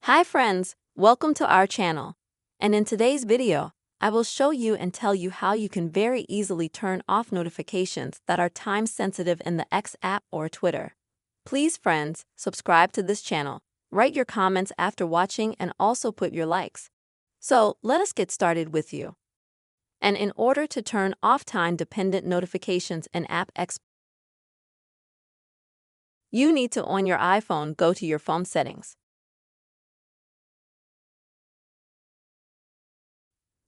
Hi friends, welcome to our channel. And in today's video, I will show you and tell you how you can very easily turn off notifications that are time sensitive in the X app or Twitter. Please friends, subscribe to this channel, write your comments after watching and also put your likes. So let us get started with you. And in order to turn off time-dependent notifications in app X, you need to on your iPhone go to your phone settings.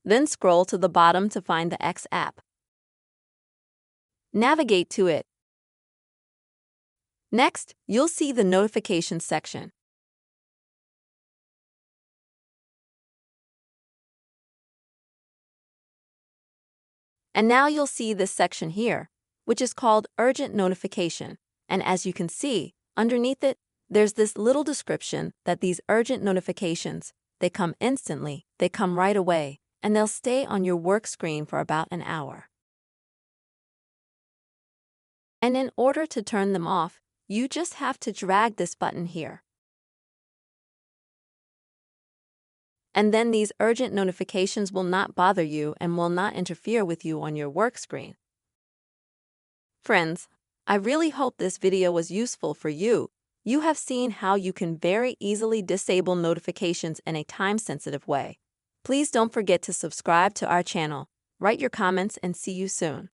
Then scroll to the bottom to find the X app. Navigate to it. Next, you'll see the notifications section. And now you'll see this section here, which is called Urgent Notification. And as you can see, underneath it, there's this little description that these urgent notifications, they come instantly, they come right away, and they'll stay on your work screen for about an hour. And in order to turn them off, you just have to drag this button here. And then these urgent notifications will not bother you and will not interfere with you on your work screen. Friends, I really hope this video was useful for you. You have seen how you can very easily disable notifications in a time-sensitive way. Please don't forget to subscribe to our channel, write your comments, and see you soon.